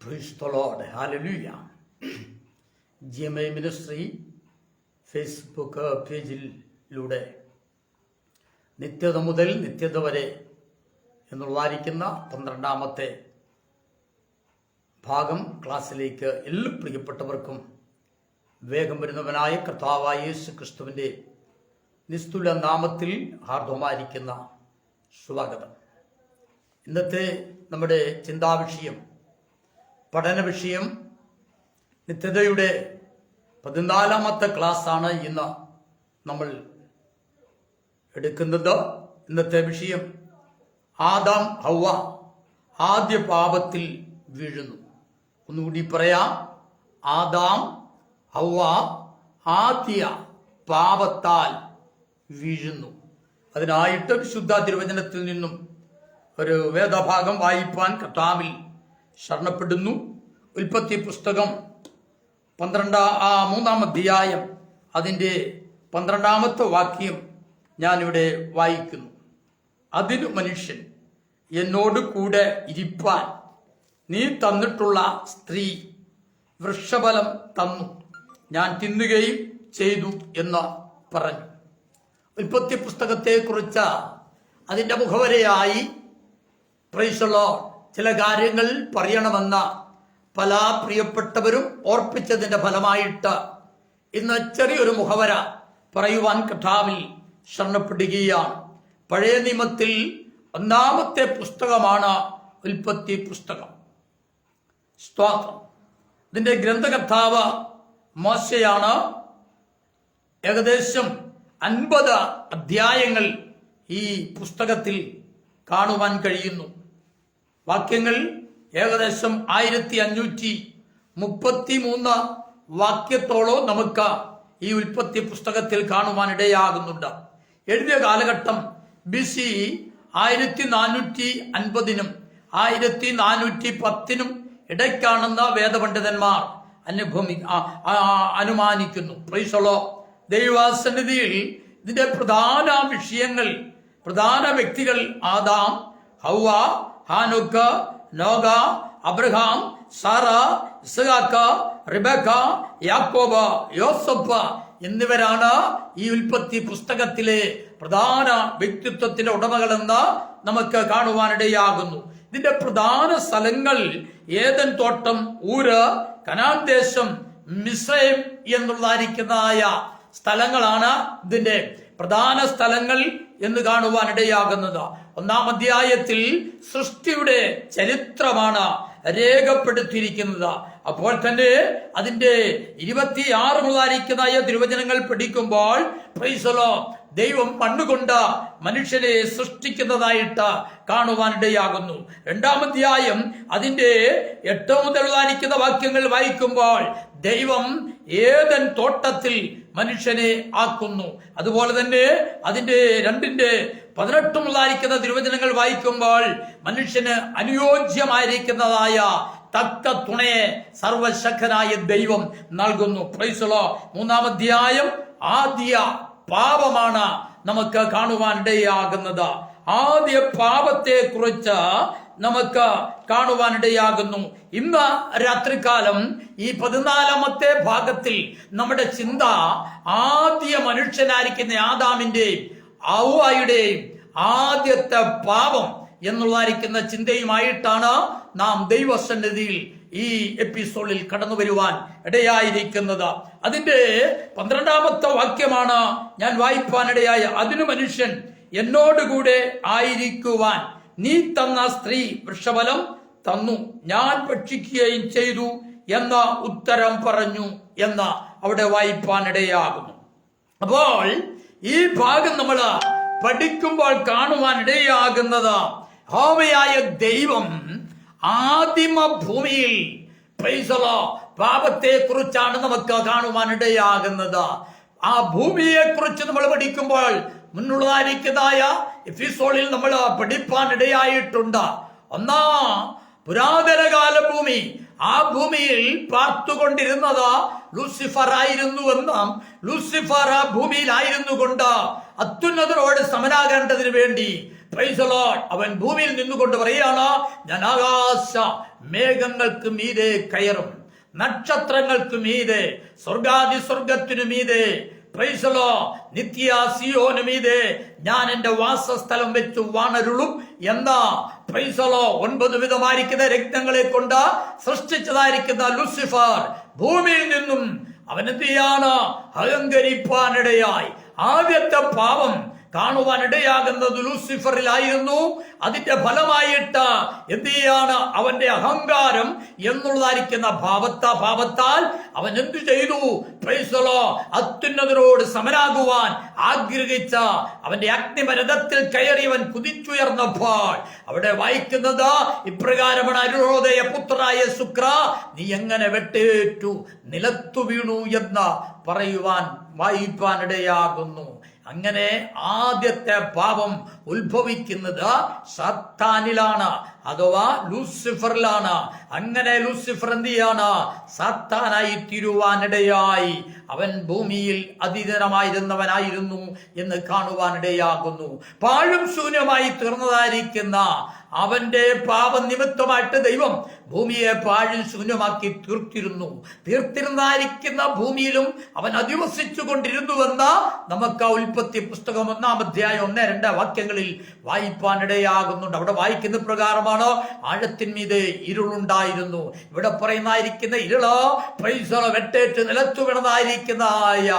Price the lord, ഹല്ലേലൂയ. GMI ministry Facebook പേജിലൂടെ നിത്യത മുതൽ നിത്യത വരെ എന്നുള്ളതായിരിക്കുന്ന 12ാമത്തെ ഭാഗം ക്ലാസ്സിലേക്ക് എല്ലാ പ്രിയപ്പെട്ടവർക്കും വേഗം വരുന്നവനായ കർത്താവായ യേശു ക്രിസ്തുവിൻ്റെ നിസ്തുല നാമത്തിൽ ഹാർദവമായിരിക്കുന്ന സ്വാഗതം. ഇന്നത്തെ നമ്മുടെ ചിന്താവിഷയം, പഠന വിഷയം, നിത്യതയുടെ 14ാമത്തെ ക്ലാസ്സാണ് ഇന്ന് നമ്മൾ എടുക്കുന്നത്. ഇന്നത്തെ വിഷയം ആദാം ഹവ്വ ആദ്യ പാപത്തിൽ വീഴുന്നു. ഒന്നുകൂടി പറയാം, ആദാം ഹവ്വ ആദ്യ പാപത്താൽ വീഴുന്നു. അതിനായിട്ട് വിശുദ്ധ തിരുവചനത്തിൽ നിന്നും ഒരു വേദഭാഗം വായിപ്പാൻ കർത്താവിൽ ശരണപ്പെടുന്നു. ഉൽപ്പത്തി പുസ്തകം 3-ാം അധ്യായം അതിൻ്റെ 12ാമത്തെ വാക്യം ഞാനിവിടെ വായിക്കുന്നു. അതിനു മനുഷ്യൻ, എന്നോട് കൂടെ ഇരിപ്പാൻ നീ തന്നിട്ടുള്ള സ്ത്രീ വൃക്ഷഫലം തന്നു, ഞാൻ തിന്നുകയും ചെയ്തു എന്ന് പറഞ്ഞു. ഉൽപ്പത്തി പുസ്തകത്തെക്കുറിച്ച് അതിൻ്റെ മുഖവരയായി പ്രൈസ് ദി ലോർഡ് ചില കാര്യങ്ങൾ പറയണമെന്ന പല പ്രിയപ്പെട്ടവരും ഓർപ്പിച്ചതിൻ്റെ ഫലമായിട്ട് ഇന്ന് ചെറിയൊരു മുഖവര പറയുവാൻ കർത്താവിൽ ശരണപ്പെടുകയാണ്. പഴയ നിയമത്തിൽ 1-ാമത്തെ പുസ്തകമാണ് ഉൽപ്പത്തി പുസ്തകം. സ്തോത്രം. ഇതിൻ്റെ ഗ്രന്ഥകർത്താവ് മോശയാണ്. ഏകദേശം 50 അധ്യായങ്ങൾ ഈ പുസ്തകത്തിൽ കാണുവാൻ കഴിയുന്നു. വാക്യങ്ങൾ ഏകദേശം 1533 വാക്യത്തോളം നമുക്ക് ഈ ഉൽപ്പത്തി പുസ്തകത്തിൽ കാണുവാനിടയാകുന്നുണ്ട്. എഴുതിയ കാലഘട്ടം BC 1450-നും 1410-നും ഇടയ്ക്കാണെന്ന് വേദപണ്ഡിതന്മാർ അനുമാനിക്കുന്നു. Price the Lord. ദൈവസന്നിധിയിൽ ഇതിന്റെ പ്രധാന വിഷയങ്ങൾ, പ്രധാന വ്യക്തികൾ ആദാം, ഹവ്വ, ഹാനോക്ക്, നോഗ, അബ്രഹാം, സാറ, ഇസ്ഹാക്ക്, റിബക്ക, യാക്കോബ്, യോസഫ് എന്നിവരാണ് ഈ ഉൽപ്പത്തി പുസ്തകത്തിലെ പ്രധാന വ്യക്തിത്വത്തിന്റെ ഉടമകളെന്ന് നമുക്ക് കാണുവാനിടയാകുന്നു. ഇതിന്റെ പ്രധാന സ്ഥലങ്ങൾ ഏദൻ തോട്ടം, ഊര്, കനാൻ ദേശം, മിസ്രൈം എന്നുള്ളതായിരിക്കുന്നതായ സ്ഥലങ്ങളാണ് ഇതിന്റെ പ്രധാന സ്ഥലങ്ങൾ എന്ന് കാണുവാനിടയാകുന്നത്. 1-ാം അധ്യായത്തിൽ സൃഷ്ടിയുടെ ചരിത്രമാണ് രേഖപ്പെടുത്തിയിരിക്കുന്നത്. അപ്പോൾ തന്നെ അതിന്റെ 26 മുതലായിരിക്കുന്ന തിരുവചനങ്ങൾ പഠിക്കുമ്പോൾ പ്രൈസ് ദി ലോർഡ്, ദൈവം മണ്ണുകൊണ്ട് മനുഷ്യനെ സൃഷ്ടിക്കുന്നതായിട്ട് കാണുവാനിടയാകുന്നു. 2-ാം അധ്യായം അതിന്റെ 8 മുതലായിരിക്കുന്ന വാക്യങ്ങൾ വായിക്കുമ്പോൾ ദൈവം ഏദൻ തോട്ടത്തിൽ മനുഷ്യനെ ആക്കുന്നു. അതുപോലെ തന്നെ അതിന്റെ 2-ന്റെ-18 മുതലായിരിക്കുന്ന തിരുവചനങ്ങൾ വായിക്കുമ്പോൾ മനുഷ്യന് അനുയോജ്യമായിരിക്കുന്നതായ തക്ക തുണയെ സർവശക്തനായ ദൈവം നൽകുന്നു. Price the Lord. 3-ാം അധ്യായം ആദ്യ പാപമാണ് നമുക്ക് കാണുവാനിടയാകുന്നത്. ആദ്യ പാപത്തെ കുറിച്ച് നമുക്ക് കാണുവാനിടയാകുന്നു. ഇന്ന് രാത്രികാലം ഈ 14ാമത്തെ ഭാഗത്തിൽ നമ്മുടെ ചിന്ത ആദ്യ മനുഷ്യനായിരിക്കുന്ന ആദാമിന്റെയും ഹവ്വയുടെയും ആദ്യത്തെ പാപം എന്നുള്ളതായിരിക്കുന്ന ചിന്തയുമായിട്ടാണ് നാം ദൈവസന്നിധിയിൽ ഈ എപ്പിസോഡിൽ കടന്നു വരുവാൻ ഇടയായിരിക്കുന്നത്. അതിന്റെ 12ാമത്തെ വാക്യമാണ് ഞാൻ വായിപ്പാനിടയായ. അതിനു മനുഷ്യൻ, എന്നോടുകൂടെ ആയിരിക്കുവാൻ നീ തന്ന സ്ത്രീ വൃക്ഷഫലം തന്നു, ഞാൻ ഭക്ഷിക്കുകയും ചെയ്തു എന്ന ഉത്തരം പറഞ്ഞു എന്ന് അവിടെ വായിപ്പാനിടയാകുന്നു. അപ്പോൾ ഈ ഭാഗം നമ്മൾ പഠിക്കുമ്പോൾ കാണുവാനിടയാകുന്നത് യഹോവയായ ദൈവം ആദിമ ഭൂമിയിൽ പ്രൈസ് ദി ലോർഡ് പാപത്തെ കുറിച്ചാണ് നമുക്ക് കാണുവാനിടയാകുന്നത്. ആ ഭൂമിയെ കുറിച്ച് നമ്മൾ പഠിക്കുമ്പോൾ മുന്നുള്ളതായിരിക്കുന്നതായ എപ്പിസോഡിൽ നമ്മൾ പഠിപ്പാനിടയായിട്ടുണ്ട്. പുരാതനകാല ഭൂമി, ആ ഭൂമിയിൽ പാർത്തുകൊണ്ടിരുന്നത് ലൂസിഫർ ആയിരുന്നുവെന്നും ലൂസിഫർ ആ ഭൂമിയിലായിരുന്നു കൊണ്ട് അത്യുന്നതരോട് സമനാകേണ്ടതിന് വേണ്ടി പ്രൈസ് ദി ലോർഡ്. അവൻ ഭൂമിയിൽ നിന്നുകൊണ്ട് പറയാണ്, ഞാൻ ആകാശ മേഘങ്ങൾക്ക് മീതെ കയറും, നക്ഷത്രങ്ങൾക്ക് മീതെ, സ്വർഗാദി സ്വർഗത്തിനു മീതെ, പ്രൈസ് ദി ലോർഡ്, നിത്യ സിയോന് മീതെ ഞാൻ എന്റെ വാസസ്ഥലം വെച്ച് വാണരുളും എന്ന പ്രൈസ് ദി ലോർഡ് 9 വിധമായിരിക്കുന്ന രത്നങ്ങളെ കൊണ്ട് സൃഷ്ടിച്ചതായിരിക്കുന്ന ലൂസിഫർ ഭൂമിയിൽ നിന്നും അവൻ എന്ത് ചെയ്യാണ്? അഹങ്കരിപ്പാനിടയായി. ആദ്യത്തെ പാപം കാണുവാനിടയാകുന്നത് ലൂസിഫറിലായിരുന്നു. അതിന്റെ ഫലമായിട്ട് എന്ത് ചെയ്യാണ്? അവന്റെ അഹങ്കാരം എന്നുള്ളതായിരിക്കുന്ന പാപത്താൽ അവൻ എന്തു ചെയ്തു? പ്രൈസ് ദി ലോർഡ്, അത്യുന്നതരോട് സമനാകുവാൻ ആഗ്രഹിച്ച അവന്റെ അഗ്നിമരഥത്തിൽ കയറി അവൻ കുതിച്ചുയർന്നപ്പോൾ അവിടെ വായിക്കുന്നത് ഇപ്രകാരമാണ്: അരുണോദയ പുത്രനായ ശുക്ര, നീ എങ്ങനെ വെട്ടേറ്റു നിലത്തു വീണു എന്ന് വായിപ്പാനിടയാകുന്നു. അങ്ങനെ ആദ്യത്തെ പാപം ഉത്ഭവിക്കുന്നത് സാത്താനിലാണ്, അഥവാ ലൂസിഫറിലാണ്. അങ്ങനെ ലൂസിഫർ എന്ത് ചെയ്യാണ്? സാത്താനായി തീരുവാനിടയായി. അവൻ ഭൂമിയിൽ അതീതനമായിരുന്നവനായിരുന്നു എന്ന് കാണുവാനിടയാകുന്നു. പാഴും ശൂന്യമായി തീർന്നതായിരിക്കുന്ന അവന്റെ പാപനിമിത്തമായിട്ട് ദൈവം ഭൂമിയെ പാഴും ശൂന്യമാക്കി തീർത്തിരുന്നായിരിക്കുന്ന ഭൂമിയിലും അവൻ അധിവസിച്ചു കൊണ്ടിരുന്നുവെന്ന് നമുക്ക് ഉൽപ്പത്തി പുസ്തകം 1-ാം അധ്യായം 1-2 വാക്യങ്ങളിൽ വായിപ്പാനിടയാകുന്നുണ്ട്. അവിടെ വായിക്കുന്ന പ്രകാരമാണ്: ആഴത്തിന്മീതെ ഇരുളുണ്ടായിരുന്നു. ഇവിടെ പറയുന്നതായിരിക്കുന്ന ഇരുള് പ്രൈസ് ദി ലോർഡ് വെട്ടേറ്റ് നിലത്തു വീണതായിരിക്കുന്നതായ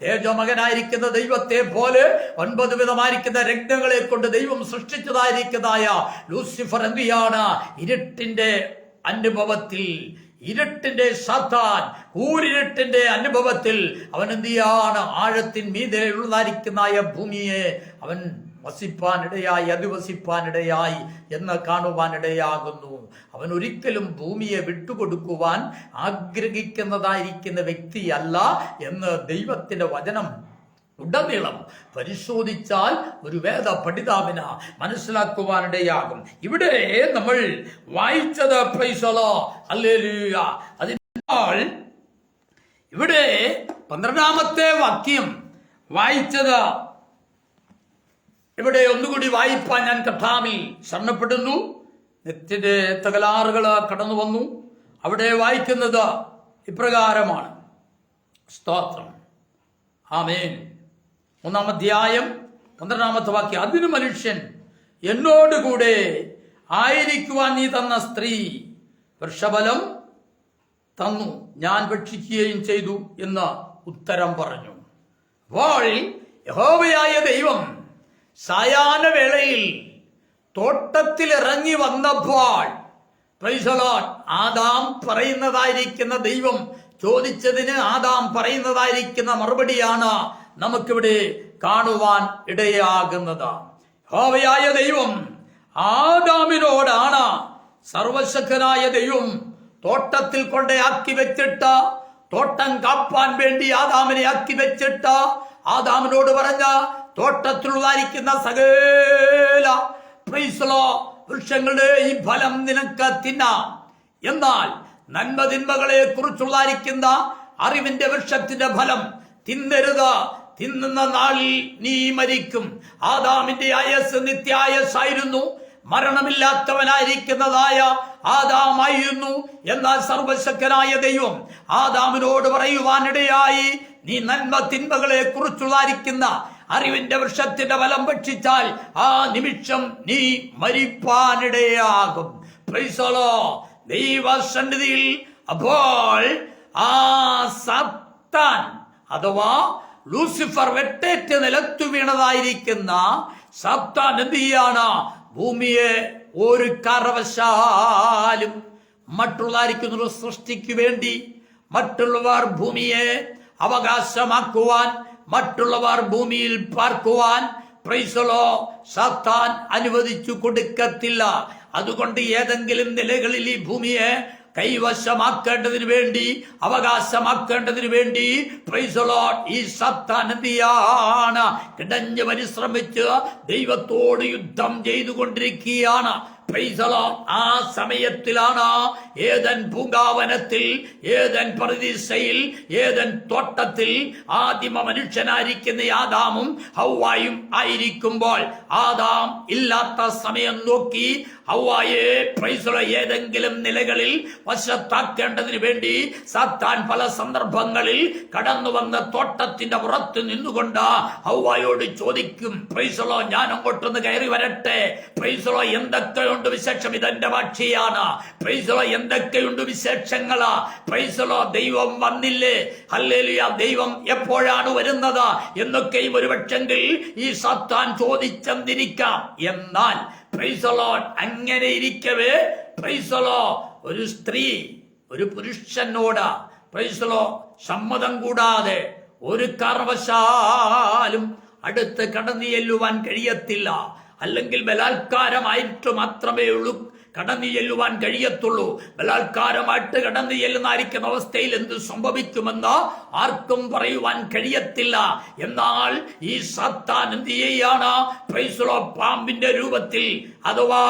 തേജോമകനായിരിക്കുന്ന ദൈവത്തെ പോലെ 9 വിധമായിരിക്കുന്ന രത്നങ്ങളെ കൊണ്ട് ദൈവം സൃഷ്ടിച്ചതായിരിക്കുന്നതായ ലൂസിഫർ എന്ത് ചെയ്യാണ്? ഇരുട്ടിന്റെ അനുഭവത്തിൽ, ഇരുട്ടിന്റെ സാത്താൻ കൂരിരുട്ടിന്റെ അനുഭവത്തിൽ അവൻ എന്ത് ചെയ്യാണ്? ആഴത്തിൻ മീതെ ഉള്ളതായിരിക്കുന്ന ഭൂമിയെ അവൻ അധിവസിപ്പാനിടയായി എന്ന് കാണുവാനിടയാകുന്നു. അവൻ ഒരിക്കലും ഭൂമിയെ വിട്ടുകൊടുക്കുവാൻ ആഗ്രഹിക്കുന്നതായിരിക്കുന്ന വ്യക്തിയല്ല എന്ന് ദൈവത്തിന്റെ വചനം ഉടനീളം പരിശോധിച്ചാൽ ഒരു വേദ പഠിതാവിന് മനസ്സിലാക്കുവാനിടയാകും. ഇവിടെ നമ്മൾ വായിച്ചത് പ്രൈസ് ദി ലോർഡ്, ഹല്ലേലൂയ. അതിനാൽ ഇവിടെ 12-ാമത്തെ വാക്യം വായിച്ചത് ഇവിടെ ഒന്നുകൂടി വായിപ്പാൻ ഞാൻ കർത്താവിൽ ശരണപ്പെടുന്നു. നെറ്റിന്റെ തകരാറുകൾ കടന്നു വന്നു. അവിടെ വായിക്കുന്നത് ഇപ്രകാരമാണ്. സ്തോത്രം, ആമേൻ. 1-ാം അധ്യായം 12-ാമത്തെ വാക്യം: അതിന് മനുഷ്യൻ, എന്നോടുകൂടെ ആയിരിക്കുവാൻ നീ തന്ന സ്ത്രീ വൃഷഫലം തന്നു, ഞാൻ ഭക്ഷിക്കുകയും ചെയ്തു എന്ന് ഉത്തരം പറഞ്ഞു. അപ്പോൾ യഹോവയായ ദൈവം സായാഹ്ന വേളയിൽ തോട്ടത്തിൽ ഇറങ്ങി വന്നപ്പോൾ പ്രൈസ് ദി ലോർഡ്, ആദാം പറയുന്നതായിരിക്കുന്ന ദൈവം ചോദിച്ചതിന് ആദാം പറയുന്നതായിരിക്കുന്ന മറുപടിയാണ് നമുക്കിവിടെ കാണുവാൻ ഇടയാകുന്നത്. യഹോവയായ ദൈവം ആദാമിനോടാണ്, സർവശക്തനായ ദൈവം തോട്ടത്തിൽ കൊണ്ടയാക്കി വെച്ചിട്ട്, തോട്ടം കാപ്പാൻ വേണ്ടി ആദാമിനെ ആക്കി വെച്ചിട്ട് ആദാമിനോട് പറഞ്ഞ, തോട്ടത്തിലുള്ളതായിരിക്കുന്ന സകല പ്രൈസ് ദി ലോർഡ് വൃക്ഷങ്ങളുടെ ഈ ഫലം നിനക്ക് തിന്നാം, എന്നാൽ നന്മ തിന്മകളെ കുറിച്ചുള്ളതായിരിക്കുന്ന അറിവിന്റെ വൃക്ഷത്തിന്റെ ഫലം തിന്നരുത്, തിന്നുന്ന നാളിൽ നീ മരിക്കും. ആദാമിന്റെ ആയസ് നിത്യായസായിരുന്നു, മരണമില്ലാത്തവനായിരിക്കുന്നതായ ആദാമായിരുന്നു. എന്നാൽ സർവശക്തനായ ദൈവം ആദാമിനോട് പറയുവാനിടയായി, നീ നന്മ തിന്മകളെ കുറിച്ചുള്ളതായിരിക്കുന്ന അറിവിന്റെ വൃക്ഷത്തിന്റെ ഫലം ഭക്ഷിച്ചാൽ ആ നിമിഷം നീ മരിപ്പാനിടയാകും. Price the Lord. ദൈവസന്നിധിയിൽ അപ്പോൾ ആ സാത്താൻ അഥവാ ലൂസിഫർ വെട്ടേറ്റ് നിലത്തു വീണതായിരിക്കുന്ന സാത്താൻ എന്ത് ചെയ്യാണ്? ഭൂമിയെ ഒരു കാരണവശാലും മറ്റുള്ളതായിരിക്കുന്ന സൃഷ്ടിക്കു വേണ്ടി, മറ്റുള്ളവർ ഭൂമിയെ അവകാശമാക്കുവാൻ, മറ്റുള്ളവർ ഭൂമിയിൽ പാർക്കുവാൻ പ്രൈസ് ദി ലോർഡ് സാത്താൻ അനുവദിച്ചു കൊടുക്കത്തില്ല. അതുകൊണ്ട് ഏതെങ്കിലും നിലകളിൽ ഈ ഭൂമിയെ കൈവശമാക്കേണ്ടതിന് വേണ്ടി, അവകാശമാക്കേണ്ടതിന് വേണ്ടി പ്രൈസ് ദി ലോർഡ് ഈ സാത്താൻ എന്ത് ചെയ്യാണ്? കിടഞ്ഞ് പരിശ്രമിച്ച് ദൈവത്തോട് യുദ്ധം ചെയ്തുകൊണ്ടിരിക്കുകയാണ്. Price the Lord. ആ സമയത്തിലാണ് ഏദൻ പൂങ്കാവനത്തിൽ, ഏദൻ പറുദീസയിൽ, ഏദൻ തോട്ടത്തിൽ ആദിമ മനുഷ്യനായിരിക്കുന്ന ആദാമും ഹവ്വായും ആയിരിക്കുമ്പോൾ ആദാം ഇല്ലാത്ത സമയം നോക്കി ഹവ്വായെ പ്രൈസ് ദി ലോർഡ് ഏതെങ്കിലും നിലകളിൽ വശത്താക്കേണ്ടതിന് വേണ്ടി സാത്താൻ പല സന്ദർഭങ്ങളിൽ കടന്നു വന്ന തോട്ടത്തിന്റെ പുറത്ത് നിന്നുകൊണ്ട് ഹവ്വായോട് ചോദിക്കും, പ്രൈസ് ദി ലോർഡ് ഞാൻ അങ്ങോട്ടൊന്ന് കയറി വരട്ടെ, പ്രൈസ് ദി ലോർഡ് എന്തൊക്കെയുണ്ട് വിശേഷം, ഇതെന്റെ ഭാഷയാണ്, പ്രൈസ് ദി ലോർഡ് എന്തൊക്കെയുണ്ട് വിശേഷങ്ങളാ, പ്രൈസ് ദി ലോർഡ് ദൈവം വന്നില്ലേ, ഹല്ലേലൂയ ദൈവം എപ്പോഴാണ് വരുന്നത് എന്നൊക്കെയും ഒരുപക്ഷെങ്കിൽ ഈ സാത്താൻ ചോദിച്ചെന്നിരിക്കാം. എന്നാൽ പ്രൈസ് ദി ലോർഡ് അങ്ങനെ ഇരിക്കവേ പ്രൈസ് ദി ലോർഡ് ഒരു സ്ത്രീ ഒരു പുരുഷനോട് പ്രൈസ് ദി ലോർഡ് സമ്മതം കൂടാതെ ഒരു കാരണവശാലും അടുത്ത് കടന്നു ചെല്ലുവാൻ കഴിയത്തില്ല, അല്ലെങ്കിൽ ബലാത്കാരമായിട്ട് മാത്രമേ ഉള്ളൂ കടന്നു ചെല്ലുവാൻ കഴിയത്തുള്ളൂ. ബലാത്കാരമായിട്ട് കടന്നു ചെല്ലുന്നായിരിക്കുന്ന അവസ്ഥയിൽ എന്ത് സംഭവിക്കുമെന്ന് ആർക്കും പറയുവാൻ കഴിയത്തില്ല. എന്നാൽ ഈ സാത്താൻ എന്ത് ചെയ്യാണ്, പ്രൈസ് ദി ലോർഡ് പാമ്പിന്റെ രൂപത്തിൽ അഥവാ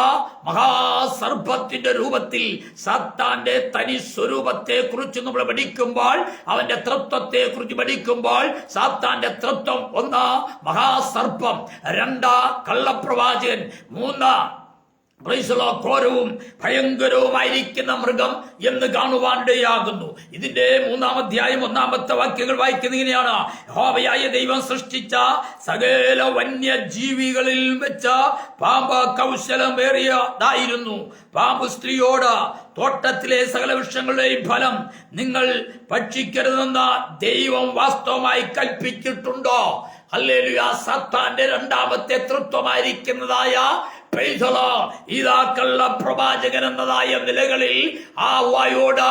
മഹാസർപ്പത്തിന്റെ രൂപത്തിൽ സാത്താന്റെ തനി സ്വരൂപത്തെ കുറിച്ച് നമ്മൾ പഠിക്കുമ്പോൾ, അവന്റെ തൃത്വത്തെ കുറിച്ച് പഠിക്കുമ്പോൾ സാത്താന്റെ തൃത്വം ഒന്ന് മഹാസർപ്പം, രണ്ട് കള്ളപ്രവാചകൻ, മൂന്ന് പ്രൈസ് ദി ലോർഡ് ഘോരവും ഭയങ്കരവുമായിരിക്കുന്ന മൃഗം എന്ന് കാണുവാനിടയാകുന്നു. ഇതിന്റെ 3-ാം അധ്യായം 1-ാമത്തെ വാക്യങ്ങൾ വായിക്കുന്നത് ഇങ്ങനെയാണ്: യഹോവയായ ദൈവം സൃഷ്ടിച്ച സകല വന്യജീവികളിൽ വെച്ച പാമ്പ് കൗശലമേറിയതായിരുന്നു. പാമ്പ് സ്ത്രീയോട്, തോട്ടത്തിലെ സകല വൃക്ഷങ്ങളുടെയും ഫലം നിങ്ങൾ ഭക്ഷിക്കരുതെന്ന് ദൈവം വാസ്തവമായി കൽപ്പിച്ചിട്ടുണ്ടോ? ഹല്ലേലൂയ. സാത്താന്റെ രണ്ടാമത്തെ തൃത്വമായിരിക്കുന്നതായ ഇതാ കള്ള പ്രവാചകൻ എന്നതായ നിലകളിൽ ഹവ്വായോട്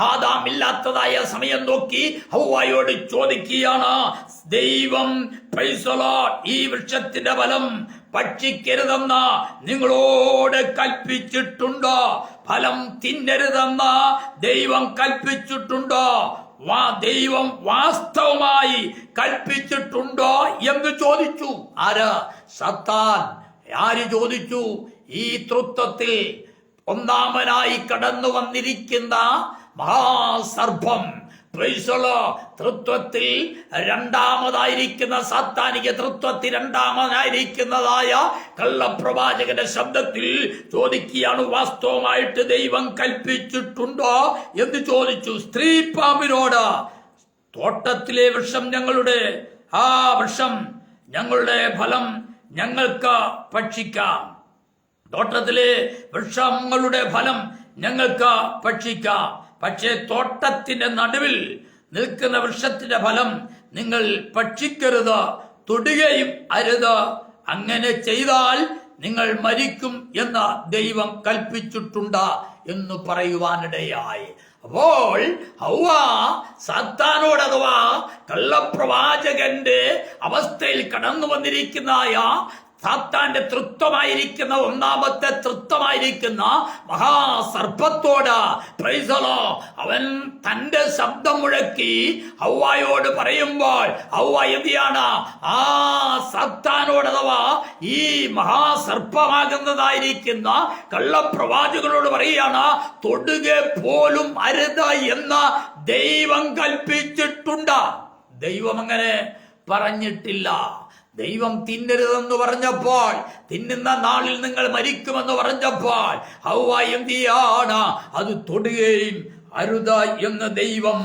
ആദാം ഇല്ലാത്തതായ സമയം നോക്കി ഹവ്വായോട് ചോദിക്കുകയാണ്, ദൈവം പ്രൈസ് ദി ലോർഡ് ഈ വൃക്ഷത്തിന്റെ ഫലം ഭക്ഷിക്കരുതെന്ന് നിങ്ങളോട് കൽപ്പിച്ചിട്ടുണ്ടോ? ഫലം തിന്നരുതെന്ന് ദൈവം കൽപ്പിച്ചിട്ടുണ്ടോ? ദൈവം വാസ്തവമായി കൽപ്പിച്ചിട്ടുണ്ടോ എന്ന് ചോദിച്ചു. ആര്? സാത്താൻ. ആര് ചോദിച്ചു? ഈ തൃത്വത്തിൽ ഒന്നാമനായി കടന്നു വന്നിരിക്കുന്ന മഹാസർപ്പം, പ്രൈസ് ദി ലോർഡ് തൃത്വത്തിൽ രണ്ടാമതായിരിക്കുന്ന സാത്താനിക തൃത്വത്തിൽ രണ്ടാമതായിരിക്കുന്നതായ കള്ളപ്രവാചകന്റെ ശബ്ദത്തിൽ ചോദിക്കുകയാണ്, വാസ്തവമായിട്ട് ദൈവം കൽപ്പിച്ചിട്ടുണ്ടോ എന്ന് ചോദിച്ചു. സ്ത്രീ പാമ്പിനോട്, തോട്ടത്തിലെ വൃക്ഷം ഞങ്ങളുടെ വൃക്ഷം ഞങ്ങളുടെ ഫലം ഞങ്ങൾക്ക് ഭക്ഷിക്കാം, തോട്ടത്തിലെ വൃക്ഷങ്ങളുടെ ഫലം ഞങ്ങൾക്ക് ഭക്ഷിക്കാം, പക്ഷേ തോട്ടത്തിന്റെ നടുവിൽ നിൽക്കുന്ന വൃക്ഷത്തിന്റെ ഫലം നിങ്ങൾ ഭക്ഷിക്കരുത്, തൊടുകയും അരുത്, അങ്ങനെ ചെയ്താൽ നിങ്ങൾ മരിക്കും എന്ന് ദൈവം കൽപ്പിച്ചിട്ടുണ്ട് എന്ന് പറയുവാനിടയായി. അപ്പോൾ ഹവ്വ സാത്താനോട് അഥവാ കള്ളപ്രവാചകന്റെ അവസ്ഥയിൽ കടന്നു വന്നിരിക്കുന്നതായ സാത്താന്റെ തൃത്വമായിരിക്കുന്ന ഒന്നാമത്തെ തൃത്വമായിരിക്കുന്ന മഹാസർപ്പത്തോട് പ്രൈസ് ദി ലോർഡ് അവൻ തന്റെ ശബ്ദം മുഴക്കി ഹവ്വായോട് പറയുമ്പോൾ ഹവ്വ എന്തിയാണ് ആ സാത്താനോട് അഥവാ ഈ മഹാസർപ്പമാകുന്നതായിരിക്കുന്ന കള്ളപ്രവാചകനോട് പറയുകയാണ്, തൊടുക പോലും അരുത് എന്ന് ദൈവം കൽപ്പിച്ചിട്ടുണ്ട്. ദൈവം അങ്ങനെ പറഞ്ഞിട്ടില്ല. ദൈവം തിന്നരുതെന്ന് പറഞ്ഞപ്പോൾ, തിന്നുന്ന നാളിൽ നിങ്ങൾ മരിക്കുമെന്ന് പറഞ്ഞപ്പോൾ ഹവ്വ എന്തിയാണ് അത് തൊടുകയും അരുത് എന്ന് ദൈവം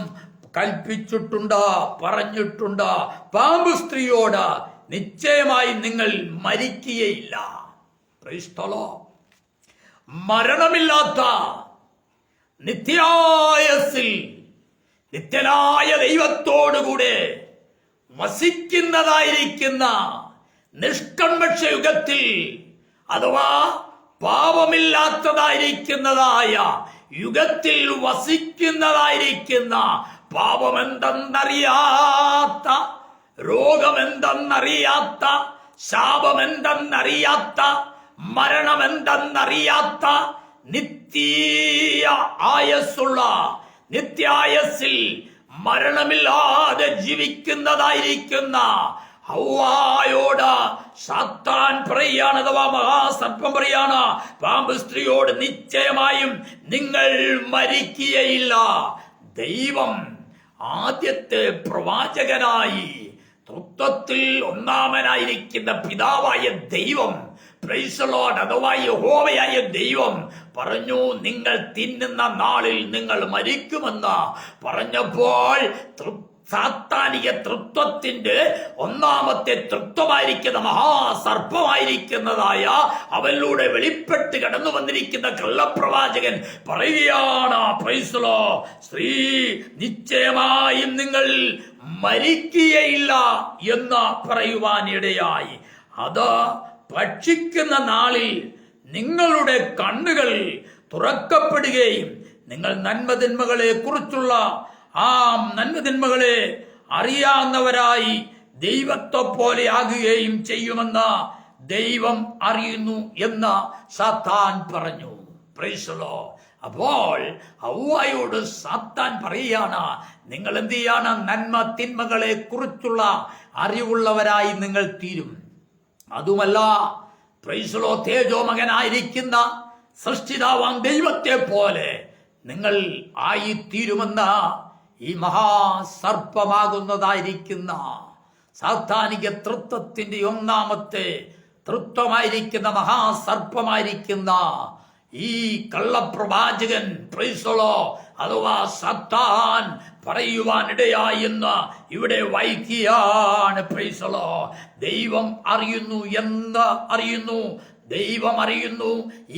കൽപ്പിച്ചിട്ടുണ്ട്, പറഞ്ഞിട്ടുണ്ട്. പാമ്പ് സ്ത്രീയോട്, നിശ്ചയമായി നിങ്ങൾ മരിക്കുകയില്ല. Praise the lord. മരണമില്ലാത്ത നിത്യായസിൽ നിത്യനായ ദൈവത്തോടുകൂടെ വസിക്കുന്നതായിരിക്കുന്ന നിഷ്കൺമക്ഷ യുഗത്തിൽ അഥവാ പാപമില്ലാത്തതായിരിക്കുന്നതായ യുഗത്തിൽ വസിക്കുന്നതായിരിക്കുന്ന, പാപമെന്തെന്നറിയാത്ത, രോഗമെന്തെന്നറിയാത്ത, ശാപമെന്തെന്നറിയാത്ത, മരണമെന്തെന്നറിയാത്ത നിത്യ ആയസ്സുള്ള, നിത്യായസ്സിൽ മരണമില്ലാതെ ജീവിക്കുന്നതായിരിക്കുന്ന ഹവ്വായോട് സാത്താൻ പറയാണ്, അഥവാ മഹാസർപ്പം പറയാണ്, പാമ്പ് സ്ത്രീയോട് നിശ്ചയമായും നിങ്ങൾ മരിക്കുകയില്ല. ദൈവം ആദ്യത്തെ പ്രവാചകനായി തൃത്വത്തിൽ ഒന്നാമനായിരിക്കുന്ന പിതാവായ ദൈവം, പ്രൈസ് ദി ലോർഡ്, അഥവാ യഹോവയായ ദൈവം പറഞ്ഞു, നിങ്ങൾ തിന്നുന്ന നാളിൽ നിങ്ങൾ മരിക്കുമെന്ന് പറഞ്ഞപ്പോൾ സാത്താനിക തൃത്വത്തിന്റെ ഒന്നാമത്തെ തൃത്വമായിരിക്കുന്ന മഹാസർപ്പമായിരിക്കുന്നതായ അവനിലൂടെ വെളിപ്പെട്ട് കടന്നു വന്നിരിക്കുന്ന കള്ളപ്രവാചകൻ പറയുകയാണ്, പ്രൈസ് ദി ലോർഡ്, സ്ത്രീ നിശ്ചയമായും നിങ്ങൾ മരിക്കുകയില്ല എന്ന് പറയുവാനിടയായി. അത് ഭക്ഷിക്കുന്ന നാളിൽ നിങ്ങളുടെ കണ്ണുകൾ തുറക്കപ്പെടുകയും നിങ്ങൾ നന്മതിന്മകളെ കുറിച്ചുള്ള ആ നന്മതിന്മകളെ അറിയാവുന്നവരായി ദൈവത്തെ പോലെ ആകുകയും ചെയ്യുമെന്ന് ദൈവം അറിയുന്നു എന്ന് സാത്താൻ പറഞ്ഞു. Price the Lord. അപ്പോൾ ഹവ്വായോട് സാത്താൻ പറയുകയാണ്, നിങ്ങൾ എന്ത് ചെയ്യാണ്? നന്മ തിന്മകളെ കുറിച്ചുള്ള അറിവുള്ളവരായി നിങ്ങൾ തീരും. അതുമല്ല, പ്രൈസ് ദി ലോർഡ്, തേജോമകനായിരിക്കുന്ന സൃഷ്ടിതാവാൻ ദൈവത്തെ പോലെ നിങ്ങൾ ആയിത്തീരുമെന്ന് ഈ മഹാസർപ്പമാകുന്നതായിരിക്കുന്ന സാത്താനിക തൃത്വത്തിന്റെ ഒന്നാമത്തെ തൃത്വമായിരിക്കുന്ന മഹാസർപ്പമായിരിക്കുന്ന ഈ കള്ളപ്രവാചകൻ, പ്രൈസ് ദി ലോർഡ്, അഥവാ സാത്താൻ പറയുവാനിടയായി എന്ന് ഇവിടെ വായിക്കുകയാണ്. Price the Lord. ദൈവം അറിയുന്നു എന്ന് അറിയുന്നു, ദൈവം അറിയുന്നു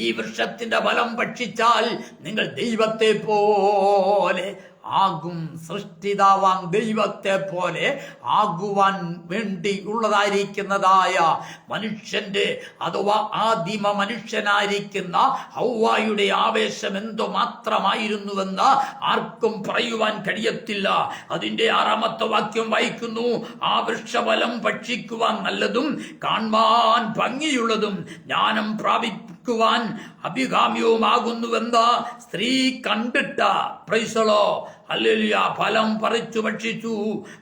ഈ വൃക്ഷത്തിന്റെ ഫലം ഭക്ഷിച്ചാൽ നിങ്ങൾ ദൈവത്തെ പോലെ ആകും. സൃഷ്ടിതാവാൻ ദൈവത്തെ പോലെ ആകുവാൻ വേണ്ടി ഉള്ളതായിരിക്കുന്നതായ മനുഷ്യന്റെ അഥവാ ആദിമ മനുഷ്യനായിരിക്കുന്ന ഹവ്വായുടെ ആവേശം എന്തോ മാത്രമായിരുന്നുവെന്ന് ആർക്കും പറയുവാൻ കഴിയത്തില്ല. അതിന്റെ 6-ാമത്തെ വാക്യം വായിക്കുന്നു, ആ വൃക്ഷഫലം ഭക്ഷിക്കുവാൻ നല്ലതും കാണാൻ ഭംഗിയുള്ളതും ജ്ഞാനം പ്രാപിക്കുവാൻ അഭികാമ്യവുമാകുന്നുവെന്ന് സ്ത്രീ കണ്ടിട്ട, പ്രൈസ് ദി ലോർഡ്, ഹല്ലേലൂയ, ഫലം പറിച്ചു ഭക്ഷിച്ചു,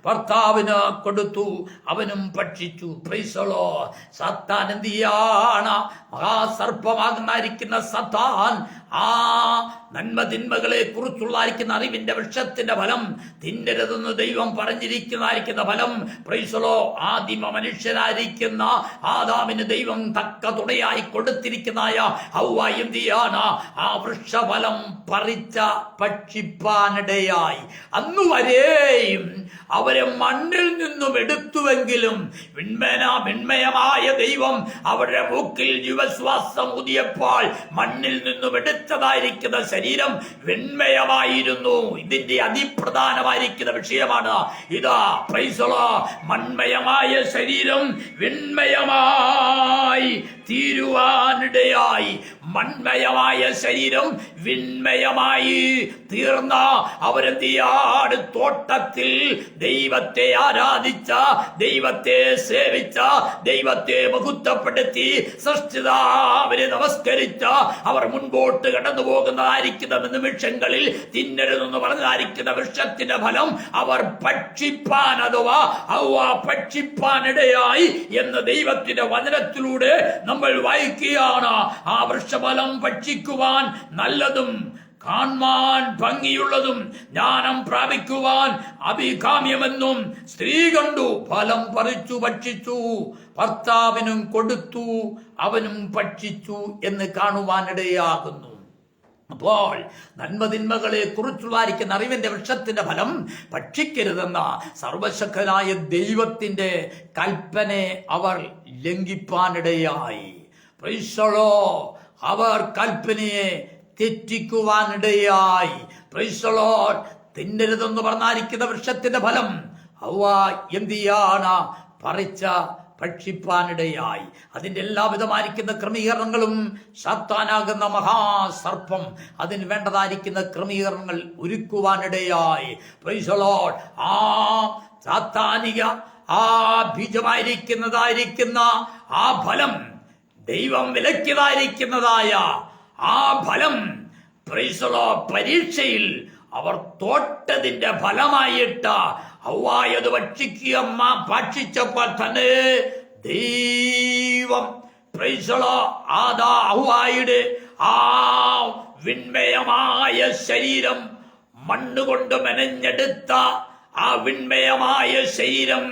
ഭർത്താവിന് കൊടുത്തു, അവനും ഭക്ഷിച്ചു. Price the Lord. സാത്താൻ എന്ത് ചെയ്യാണ്? മഹാസർപ്പമാകുന്നായിരിക്കുന്ന സാത്താൻ ആ നന്മതിന്മകളെ കുറിച്ചുള്ളായിരിക്കുന്ന അറിവിന്റെ വൃക്ഷത്തിന്റെ ഫലം തിന്നരുതെന്ന് ദൈവം പറഞ്ഞിരിക്കുന്നതായിരിക്കുന്ന ഫലം, പ്രൈസ് ദി ലോർഡ്, ആദിമ മനുഷ്യനായിരിക്കുന്ന ആദാമിന് ദൈവം തക്ക തുണയായി കൊടുത്തിരിക്കുന്നതായ ഹവ്വ എന്ത് ചെയ്യാണ്? ആ വൃക്ഷഫലം പറിച്ച ഭക്ഷിപ്പാനിടയായി. അന്നുവരെയും അവരെ മണ്ണിൽ നിന്നും എടുത്തുവെങ്കിലും വിണ്മയമായ ദൈവം അവരുടെ മൂക്കിൽ ജീവശ്വാസം ഊതിയപ്പോൾ മണ്ണിൽ നിന്നും എടുത്തതായിരിക്കുന്ന ശരീരം വെണ്മയമായിരുന്നു. ഇതിന്റെ അതിപ്രധാനമായിരിക്കുന്ന വിഷയമാണ് ഇതാ, പ്രൈസ് ദി ലോർഡ്. മൺമയമായ ശരീരം വിണ്മയമായി തീരുവാനിടയായി. മൺമയമായ ശരീരം വിണ്മയമായി തീർന്ന അവരെന്തിയാണ്? തോട്ടത്തിൽ ദൈവത്തെ ആരാധിച്ച, ദൈവത്തെ സേവിച്ച, ദൈവത്തെ മഹത്വപ്പെടുത്തി സൃഷ്ടിതാവിനെ നമസ്കരിച്ച അവർ മുൻപോട്ട് കടന്നു പോകുന്നതായിരിക്കുന്ന നിമിഷങ്ങളിൽ തിന്നരുതെന്ന് പറഞ്ഞതായിരിക്കുന്ന വൃക്ഷത്തിന്റെ ഫലം അവർ ഭക്ഷിപ്പാൻ, അഥവാ ഹവ്വ ഭക്ഷിപ്പാനിടയായി എന്ന് ദൈവത്തിന്റെ വചനത്തിലൂടെ നമ്മൾ വായിക്കുകയാണ്. ആ വൃക്ഷഫലം ഭക്ഷിക്കുവാൻ നല്ലതും കാണാൻ ഭംഗിയുള്ളതും ജ്ഞാനം പ്രാപിക്കുവാൻ അഭികാമ്യമെന്നും സ്ത്രീ കണ്ടു, ഫലം പറിച്ചു ഭക്ഷിച്ചു, ഭർത്താവിനും കൊടുത്തു, അവനും ഭക്ഷിച്ചു എന്ന് കാണുവാനിടയാകുന്നു. അപ്പോൾ നന്മതിന്മകളെ കുറിച്ചുള്ളായിരിക്കുന്ന അറിവിന്റെ വൃക്ഷത്തിന്റെ ഫലം ഭക്ഷിക്കരുതെന്ന സർവശക്തനായ ദൈവത്തിന്റെ കൽപ്പനയെ അവർ ലംഘിപ്പാനിടയായി. Praise the lord. അവർ കൽപ്പനയെ തെറ്റിക്കുവാനിടയായി. Praise the lord. തിന്നരുതെന്ന് പറഞ്ഞായിരിക്കുന്ന വൃക്ഷത്തിന്റെ ഫലം ഹവ്വ എന്ത് ചെയ്യാണ്? പറിച്ച ഭക്ഷിപ്പാനിടയായി. അതിന്റെ എല്ലാവിധമായിരിക്കുന്ന ക്രമീകരണങ്ങളും സാത്താനാകുന്ന മഹാസർപ്പം അതിന് വേണ്ടതായിരിക്കുന്ന ക്രമീകരണങ്ങൾ ഒരുക്കുവാനിടയായി. Price the Lord. ആ സാത്താനിക ആ ബീജമായിരിക്കുന്നതായിരിക്കുന്ന ആ ഫലം, ദൈവം വിലക്കിയതായിരിക്കുന്നതായ ആ ഫലം, പ്രൈസ് ദി ലോർഡ്, പരീക്ഷയിൽ അവർ തോട്ടതിന്റെ ഫലമായിട്ട് ഹവ്വായത് ഭക്ഷിച്ചപ്പോൾ തന്നെ ദൈവം ഹവ്വായുടെ ആ വിൺമയമായ ശരീരം, മണ്ണുകൊണ്ട് മെനഞ്ഞെടുത്ത ആ വിൺമയമായ ശരീരം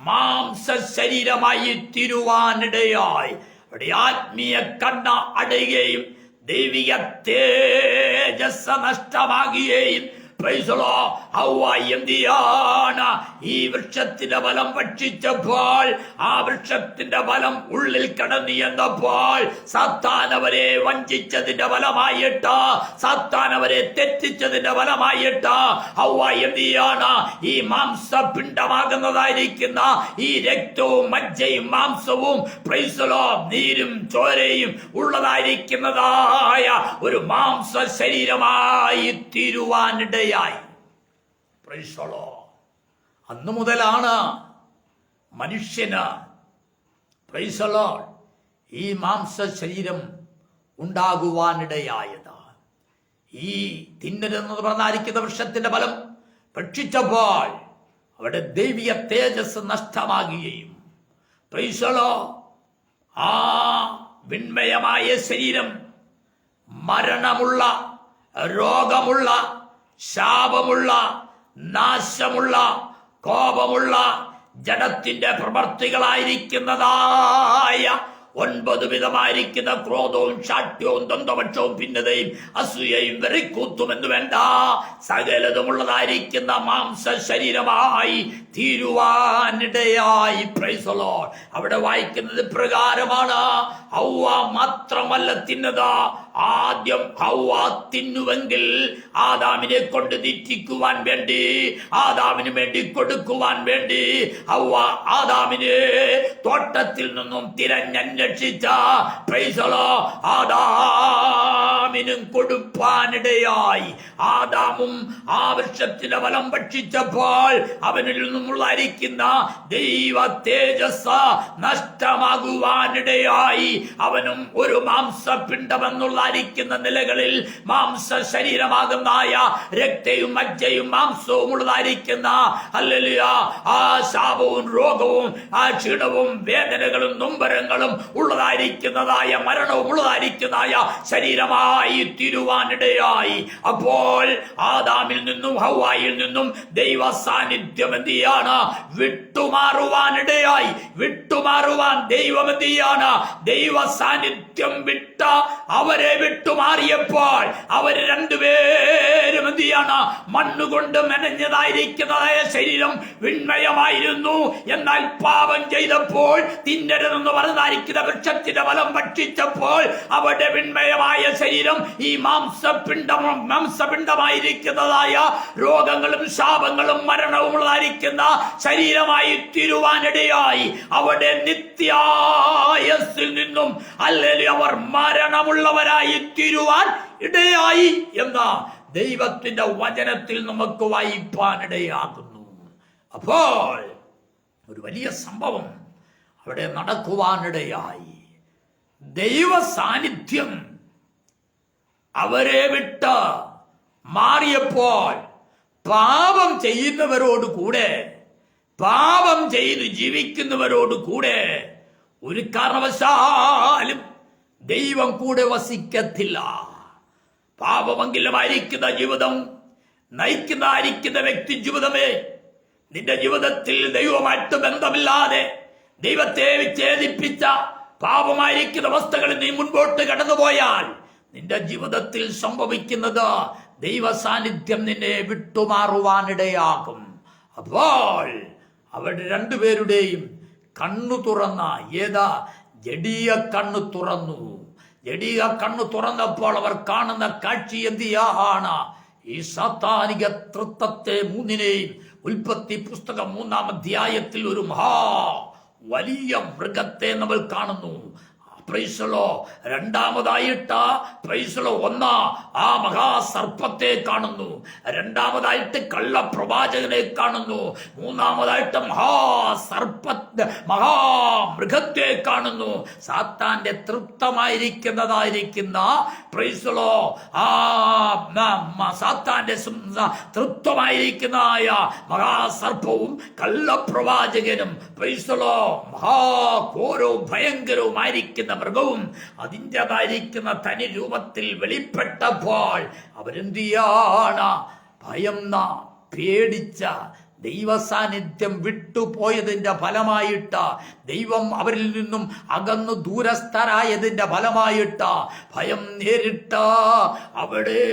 മാംസ ശരീരമായി തീരുവാനിടയായി. അവിടെ ആത്മീയ കണ്ണ അടയുകയും ദൈവിക തേജസ് നഷ്ടമാകുകയും ഹവ്വ എന്തിയാണ് ഈ വൃക്ഷത്തിന്റെ ഫലം ഭക്ഷിച്ചപ്പോൾ ആ വൃക്ഷത്തിന്റെ ഫലം ഉള്ളിൽ കടന്നു എന്നപ്പോൾ സാത്താൻ അവരെ വഞ്ചിച്ചതിന്റെ ഫലമായിട്ട്, സാത്താൻ അവരെ തെറ്റിച്ചതിന്റെ ഫലമായിട്ട് ഹവ്വ എന്തിയാണ് ഈ മാംസപിണ്ഡമാകുന്നതായിരിക്കുന്ന ഈ രക്തവും മജ്ജയും മാംസവും നീരും ചോരയും ഉള്ളതായിരിക്കുന്നതായ ഒരു മാംസ ശരീരമായി തീരുവാനിടയായി. അന്നു മുതലാണ് മനുഷ്യന് ഈ മാംസ ശരീരം ഉണ്ടാകുവാനിടയായത്. ഈ തിന്നരെന്ന് പറഞ്ഞായിരിക്കുന്ന വൃക്ഷത്തിന്റെ ഫലം ഭക്ഷിച്ചപ്പോൾ അവിടെ ദൈവിക തേജസ് നഷ്ടമാകുകയും ആ വിൺമയമായ ശരീരം മരണമുള്ള, രോഗമുള്ള, ശാപമുള്ള, നാശമുള്ള, കോപമുള്ള, ജഡത്തിന്റെ പ്രവർത്തികളായിരിക്കുന്നതായ 9 വിധമായിരിക്കുന്ന ക്രോധവും, ശാഠ്യവും, ദ്വന്ദ്വപക്ഷവും, ഭിന്നതയും, അസൂയയും, വെറിക്കൂത്തും എന്ന് വേണ്ട സകലതുമുള്ളതായിരിക്കുന്ന മാംസ ശരീരമായി തീരുവാനിടയായി. Praise the lord. അവിടെ വായിക്കുന്നത് പ്രകാരമാണ്, ഹവ്വ മാത്രമല്ല തിന്നത്, ആദ്യം ഹവ്വ തിന്നുവെങ്കിൽ ആദാമിനെ കൊണ്ട് തീറ്റിക്കുവാൻ വേണ്ടി, ആദാമിന് വേണ്ടി കൊടുക്കുവാൻ വേണ്ടി ഹവ്വ ആദാമിനെ തോട്ടത്തിൽ നിന്നും തിരഞ്ഞന്വേഷിച്ച ആദാമിനും കൊടുപ്പാനിടയായി. ആദാമും ആ വൃക്ഷത്തിന്റെ ഫലം ഭക്ഷിച്ചപ്പോൾ അവനിൽ നിന്നുള്ളായിരിക്കുന്ന ദൈവ തേജസ് നഷ്ടമാകുവാനിടയായി. അവനും ഒരു മാംസപിണ്ഡമെന്നുള്ളായിരിക്കുന്ന നിലകളിൽ മാംസ ശരീരമാകുന്നായ രക്തയും മജ്ജയും മാംസവും ഉള്ളതായിരിക്കുന്ന ആ ശാപവും രോഗവും ആ ക്ഷീണവും വേദനകളും നൊമ്പരങ്ങളും ഉള്ളതായിരിക്കുന്നതായ മരണവും ഉള്ളതായിരിക്കുന്നതായ ശരീരമായി തീരുവാനിടയായി. അപ്പോൾ ആദാമിൽ നിന്നും ഹവ്വായിൽ നിന്നും ദൈവ സാന്നിധ്യം എന്തിയാണ്? വിട്ടുമാറുവാനിടയായി. വിട്ടുമാറുവാൻ ദൈവം എന്തിയാണ്? ദൈവ സാന്നിധ്യം വിട്ട അവരെ വിട്ടുമാറിയപ്പോൾ അവർ രണ്ടുപേരും എന്തിയാണ്? മണ്ണുകൊണ്ട് മെനഞ്ഞതായിരിക്കുന്നതായ ശരീരം വിൺമയമായിരുന്നു. എന്നാൽ പാപം ചെയ്തപ്പോൾ, തിന്നരുതെന്ന് പറഞ്ഞതായിരിക്കുന്ന വൃക്ഷത്തിന്റെ ഫലം ഭക്ഷിച്ചപ്പോൾ അവരുടെ വിൺമയമായ ശരീരം ഈ മാംസപിണ്ഡമായിരിക്കുന്നതായ രോഗങ്ങളും ശാപങ്ങളും മരണവും ഉള്ളതായിരിക്കുന്ന ശരീരമായി തീരുവാനിടയായി. അവിടെ നിത്യായസ്സിൽ നിന്നും അല്ലെങ്കിൽ അവർ മരണമുള്ളവരായി തീരുവാൻ ഇടയായി എന്ന ദൈവത്തിന്റെ വചനത്തിൽ നമുക്ക് വായിപ്പാനിടയാകുന്നു. അപ്പോൾ ഒരു വലിയ സംഭവം അവിടെ നടക്കുവാനിടയായി. ദൈവ സാന്നിധ്യം അവരെ വിട്ട് മാറിയപ്പോൾ പാപം ചെയ്യുന്നവരോട് കൂടെ, പാപം ചെയ്ത് ജീവിക്കുന്നവരോട് കൂടെ ഒരു കാരണവശാലും ദൈവം കൂടെ വസിക്കത്തില്ല. പാപമംഗലമായിരിക്കുന്ന ജീവിതം നയിക്കുന്നതായിരിക്കുന്ന വ്യക്തി ജീവിതമേ, നിന്റെ ജീവിതത്തിൽ ദൈവമായിട്ട് ബന്ധമില്ലാതെ ദൈവത്തെ വിച്ഛേദിപ്പിച്ച പാപമായിരിക്കുന്ന അവസ്ഥകളിൽ നീ മുൻപോട്ട് കടന്നുപോയാൽ നിന്റെ ജീവിതത്തിൽ സംഭവിക്കുന്നത് ദൈവ സാന്നിധ്യം നിന്നെ വിട്ടുമാറുവാനിടയാകും. അപ്പോൾ അവരുടെ രണ്ടുപേരുടെയും കണ്ണു തുറന്ന ജഡീയ കണ്ണു തുറന്നു. ജഡീയ കണ്ണു തുറന്നപ്പോൾ അവർ കാണുന്ന കാഴ്ച എന്തിയാണ്? ഈ സാത്താനിക തൃത്വത്തെ മൂന്നിനെയും ഉൽപ്പത്തി പുസ്തകം 3-ാം അധ്യായത്തിൽ ഒരു വലിയ മൃഗത്തെ നമ്മൾ കാണുന്നു. പ്രൈസലോ രണ്ടാമതായിട്ട് പ്രൈസലോ ഒന്ന് ആ മഹാസർപ്പത്തെ കാണുന്നു, രണ്ടാമതായിട്ട് കള്ളപ്രവാചകനെ കാണുന്നു, മൂന്നാമതായിട്ട് മഹാമൃഗത്തെ കാണുന്നു. സാത്താന്റെ തൃപ്തമായിരിക്കുന്ന പ്രൈസലോ സാത്താന്റെ തൃപ്തമായിരിക്കുന്നതായ മഹാസർപ്പവും കള്ളപ്രവാചകനും പ്രൈസലോ മഹാഘോരോ ഭയങ്കരവുമായിരിക്കുന്ന മൃഗവും അതിൻ്റെതായിരിക്കുന്ന തനി രൂപത്തിൽ വെളിപ്പെട്ടപ്പോൾ അവരെന്തിയാണ് ഭയന്ന പേടിച്ച ദൈവസാന്നിധ്യം വിട്ടുപോയതിന്റെ ഫലമായിട്ട്, ദൈവം അവരിൽ നിന്നും അകന്നു ദൂരസ്ഥരായതിന്റെ ഫലമായിട്ട് ഭയം നേരിട്ട് അവിടെ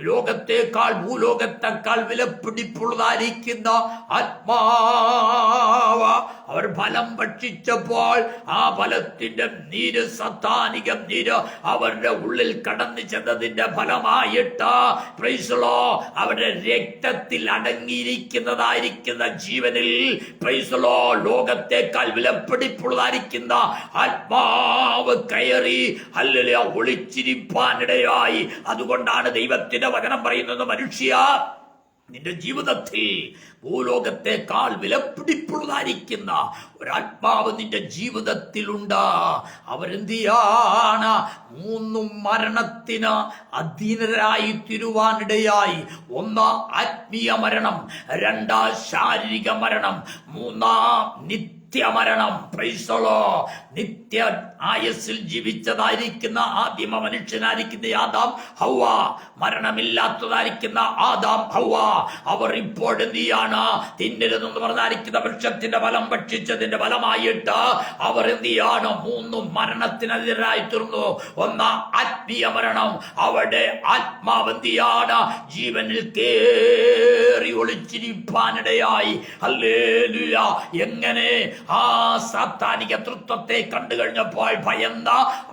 ലോകത്തെക്കാൾ ഭൂലോകത്തെക്കാൾ വിലപിടിപ്പുള്ളതായിരിക്കുന്ന ആത്മാവ് അവർ ഫലം ഭക്ഷിച്ചപ്പോൾ ആ ഫലത്തിന്റെ നീര്, സത്താനിക നീര് അവരുടെ ഉള്ളിൽ കടന്നു ചെന്നതിന്റെ ഫലമായിട്ട് പ്രൈസലോ അവരുടെ രക്തത്തിൽ അടങ്ങിയിരിക്കുന്നതായിരിക്കുന്ന ജീവനിൽ പ്രൈസലോ ലോകത്തെക്കാൾ വിലപിടിപ്പുള്ളതായിരിക്കുന്ന ആത്മാവ് കയറി ഹല്ലേലൂയ ഒളിച്ചിരിപ്പാനിടയായി. അതുകൊണ്ടാണ് ദൈവത്തിന്റെ വചനം പറയുന്നത്, മനുഷ്യ നിന്റെ ജീവിതത്തിൽ ഭൂലോകത്തെക്കാൾ വിലപിടിപ്പുള്ളതായിരിക്കുന്ന ഒരാത്മാവ് നിന്റെ ജീവിതത്തിലുണ്ട്. അവരെന്തിയാണ് 3 മരണത്തിന് അധീനരായി തീരുവാനിടയായി. 1 ആത്മീയ മരണം, 2 ശാരീരിക മരണം, 3 നിത്യമരണം. പ്രൈസലോ നിത്യ ആയസ്സിൽ ജീവിച്ചതായിരിക്കുന്ന ആദിമ മനുഷ്യനായിരിക്കുന്ന ആദാം ഹൗവ, മരണമില്ലാത്തതായിരിക്കുന്ന ആദാം ഹൗവ, അവർ ഇപ്പോഴെന്തിയാണ് തിന്നരുതെന്ന് പറഞ്ഞായിരിക്കുന്ന വൃക്ഷത്തിന്റെ ഫലം ഭക്ഷിച്ചതിന്റെ ഫലമായിട്ട് അവർ എന്തിയാണ് 3 മരണത്തിനെതിരായി തീർന്നു. 1 ആത്മീയ മരണം, അവിടെ ആത്മാവെന്തിയാണ് ജീവനിൽ കേറി ഒളിച്ചിരിപ്പാനിടയായി. ഹല്ലേലൂയ. എങ്ങനെ ആ സാത്താനിക തൃത്വത്തെ കണ്ടു കഴിഞ്ഞപ്പോൾ ഭയന്ന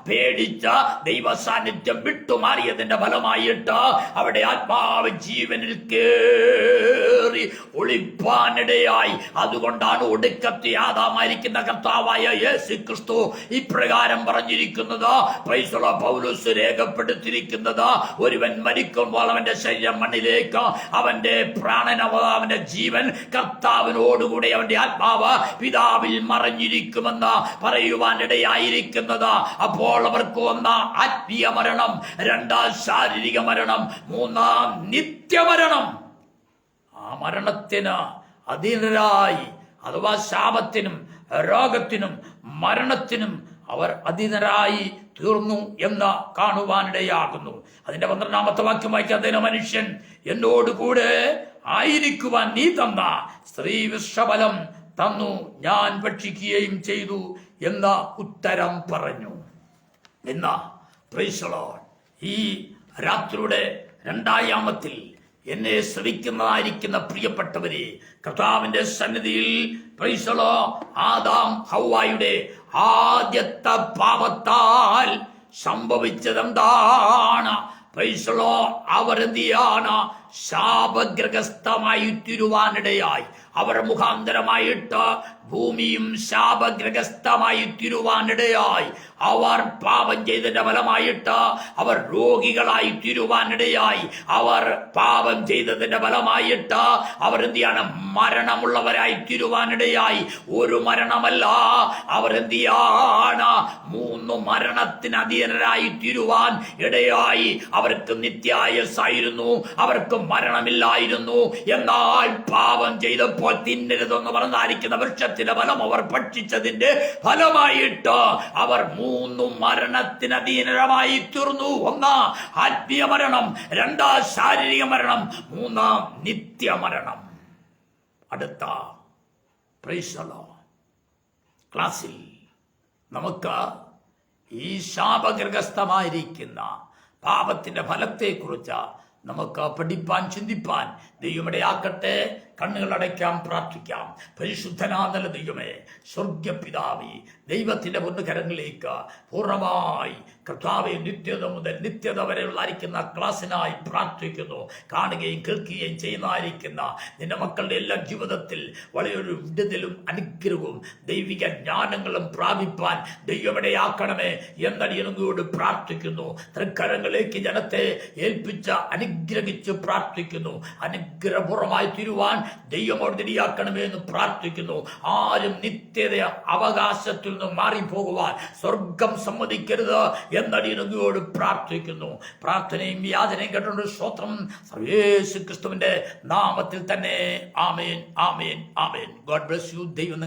പേടിച്ച ദൈവ സാന്നിധ്യം വിട്ടുമാറിയതിന്റെ ഫലമായിട്ട് അവിടെ ആത്മാവ് ജീവനിൽ കേറി ഒളിപ്പാനിടയായി. അതുകൊണ്ടാണ് ഒടുക്കത്തെ ആദാമായിരിക്കുന്ന കർത്താവായ യേശു ക്രിസ്തു ഇപ്രകാരം പറഞ്ഞിരിക്കുന്നത്, പ്രൈസലോ പൗലോസ് രേഖപ്പെടുത്തിയിരിക്കുന്നത്, ഒരുവൻ മരിക്കുമ്പോൾ അവന്റെ ശരീരം മണ്ണിലേക്ക്, അവന്റെ പ്രാണനവന്റെ ജീവൻ കർത്താവിനോടുകൂടെ അവന്റെ ആത്മാവ് പിതാവിൽ മറഞ്ഞിരിക്കുമെന്ന് പറയുവാനിടയായിരിക്കുന്നത്. അപ്പോൾ അവർക്ക് 1 ആത്മീയ മരണം, 2 ശാരീരിക മരണം, 3 നിത്യമരണം. ആ മരണത്തിന് അധീനരായി, അഥവാ ശാപത്തിനും രോഗത്തിനും മരണത്തിനും അവർ അധീനരായി തീർന്നു എന്ന് കാണുവാനിടയാകുന്നു. അതിന്റെ 12ാമത്തെ വാക്യം വായിക്കാത്തതിന്, മനുഷ്യൻ എന്നോടുകൂടെ ആയിരിക്കുവാൻ നീ തന്ന സ്ത്രീ വിഷഫലം തന്നു, ഞാൻ ഭക്ഷിക്കുകയും ചെയ്തു എന്ന ഉത്തരം പറഞ്ഞു. എന്ന പ്രൈസ് ലോർഡ്, ഈ രാത്രിയുടെ 2ാം യാമത്തിൽ എന്നെ ശ്രവിക്കുന്നതായിരിക്കുന്ന പ്രിയപ്പെട്ടവരെ, കർത്താവിന്റെ സന്നിധിയിൽ പ്രൈസ് ലോർഡ്, ആദാം ഹൗവായുടെ ആദ്യത്തെ പാപത്താൽ സംഭവിച്ചതെന്താണ്? Praise Lord, അവരെന്തിയാണ് ശാപഗ്രഹസ്ഥമായി തീരുവാനിടയായി. അവർ മുഖാന്തരമായിട്ട് ഭൂമിയും ശാപഗ്രഹസ്ഥമായി തീരുവാനിടയായി. അവർ പാപം ചെയ്തതിന്റെ ഫലമായിട്ട് അവർ രോഗികളായി തീരുവാനിടയായി. അവർ പാപം ചെയ്തതിന്റെ ഫലമായിട്ട് അവർ എന്തിയാണ് മരണമുള്ളവരായി തീരുവാനിടയായി. ഒരു മരണമല്ല, അവരെന്തിയാണ് 3 മരണത്തിന് അധീനരായി തീരുവാൻ ഇടയായി. അവർക്ക് നിത്യായസ്സായിരുന്നു, അവർക്ക് മരണമില്ലായിരുന്നു. എന്നാൽ പാപം ചെയ്തപ്പോൾ തിന്നരുതെന്ന് പറഞ്ഞായിരിക്കുന്ന വൃക്ഷത്തിന്റെ ഫലം അവർ ഭക്ഷിച്ചതിന്റെ ഫലമായിട്ട് അവർ 3 മരണത്തിന് അധീനമായി തീർന്നു. 1 ആത്മീയ മരണം, 2 ശാരീരിക മരണം, 3 നിത്യമരണം. അടുത്ത പ്രൈസ് ദി ലോർഡ് ക്ലാസ്സിൽ നമുക്ക് ഈ ശാപഗ്രഹസ്ഥമായിരിക്കുന്ന പാപത്തിന്റെ ഫലത്തെക്കുറിച്ച് നമുക്ക് പഠിപ്പാൻ, ചിന്തിപ്പാൻ ദൈവമിടയാക്കട്ടെ. കണ്ണുകളടയ്ക്കാം, പ്രാർത്ഥിക്കാം. പരിശുദ്ധനാഥന ദൈവമേ, സ്വർഗപിതാവേ, ദൈവത്തിന്റെ പൊന്നുകരങ്ങളിലേക്ക് പൂർണ്ണമായി കർത്താവെ നിത്യത മുതൽ നിത്യത വരെയുള്ളായിരിക്കുന്ന ക്ലാസ്സിനായി പ്രാർത്ഥിക്കുന്നു. കാണുകയും കേൾക്കുകയും ചെയ്യുന്നതായിരിക്കുന്ന നിന്റെ മക്കളുടെ എല്ലാ ജീവിതത്തിൽ വലിയൊരു വിടുതലും അനുഗ്രഹവും ദൈവിക ജ്ഞാനങ്ങളും പ്രാപിപ്പാൻ ദൈവമിടയാക്കണമേ എന്നടിയനോട് പ്രാർത്ഥിക്കുന്നു. തൃക്കരങ്ങളിലേക്ക് ജനത്തെ ഏൽപ്പിച്ച അനുഗ്രഹിച്ച് പ്രാർത്ഥിക്കുന്നു. അനുഗ്രഹപൂർവമായി തീരുവാൻ ദൈവമോട് ഇടയാക്കണമേ എന്ന് പ്രാർത്ഥിക്കുന്നു. ആരും നിത്യത അവകാശത്തിൽ നിന്ന് മാറിപ്പോകുവാൻ സ്വർഗം സമ്മതിക്കരുത് എന്നടിയനോട് പ്രാർത്ഥിക്കുന്നു. പ്രാർത്ഥനയും യാചനയും കേട്ടുകൊണ്ട് സ്തോത്രം യേശു ക്രിസ്തുവിന്റെ നാമത്തിൽ തന്നെ. ആമേൻ, ആമേൻ, ആമേൻ. God bless you. ദൈവം